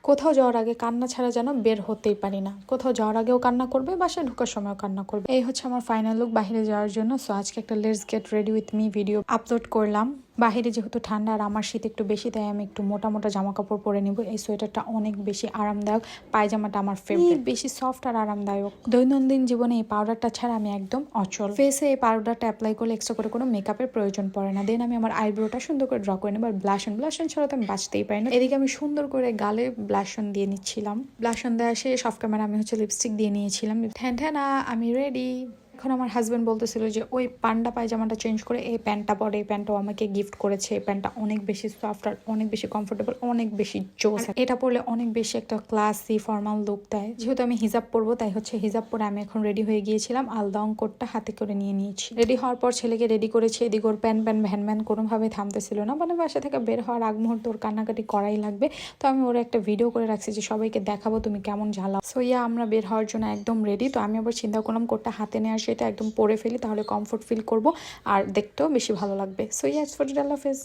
কোথাও যাওয়ার আগে কান্না ছাড়া যেন বের হতেই পারি না। কোথাও যাওয়ার আগেও কান্না করবে, বাসায় ঢোকার সময়ও কান্না করবে। এই হচ্ছে আমার ফাইনাল লুক বাইরে যাওয়ার জন্য। সো আজকে একটা let's get ready with me video upload করলাম। বাহিরে যেহেতু ঠান্ডা আর আমার শীত একটু বেশি, তাই আমি একটু মোটা মোটা জামা কাপড় পরে নিব। এই সোয়েটারটা অনেক বেশি আরামদায়ক, পায়জামাটা আমার ফেভারিট, বেশি সফট আর আরামদায়ক। দৈনন্দিন জীবনে এই পাউডারটা ছাড়া আমি একদম অচল। ফেসে এই পাউডারটা অ্যাপ্লাই করলে এক্সট্রা করে কোনো মেকআপের প্রয়োজন পড়ে না। দেন আমি আমার আইব্রোটা সুন্দর করে ড্র করে নেব। আর ব্লাশন ছাড়া তো আমি বাঁচতেই পারি না। এদিকে আমি সুন্দর করে গালে ব্লাশন দিয়ে নিচ্ছিলাম। ব্লাশন দেওয়া শেষ, অফ ক্যামেরা আমি হচ্ছে লিপস্টিক দিয়ে নিয়েছিলাম। ঠ্যান আমি রেডি। এখন আমার হাজব্যান্ড বলতেছিল যে ওই পান্ডা পায়জামাটা চেঞ্জ করে এই প্যান্টটা পরে। এই প্যান্টটাও আমাকে গিফট করেছে। এই প্যান্টটা অনেক বেশি সফট আর অনেক বেশি কমফোর্টেবল, অনেক বেশি জোস। এটা পরলে অনেক বেশি একটা ক্লাসি ফর্মাল লুক দেয়। যেহেতু আমি হিজাব পরবো, তাই হচ্ছে হিজাব পরে আমি এখন রেডি হয়ে গিয়েছিলাম। আলদাং কোটটা হাতে করে নিয়ে নিয়েছি। রেডি হওয়ার পর ছেলেকে রেডি করেছি। এদিকে ওর প্যান ভ্যান কোনোভাবে থামতেছিল না। মানে বাসা থেকে বের হওয়ার আগ মুহূর্তে ওর কান্নাকাটি করাই লাগবে। তো আমি ওর একটা ভিডিও করে রাখছি যে সবাইকে দেখাবো তুমি কেমন ঝালাও। সো আমরা বের হওয়ার জন্য একদম রেডি। তো আমি আবার চিন্তা করলাম কোটটা হাতে নেওয়ার সেটা একদম পরে ফেলি, তাহলে কমফোর্ট ফিল করবো আর দেখতেও বেশি ভালো লাগবে। সো ইটস ফর টুডে, আল্লাহ হাফেজ।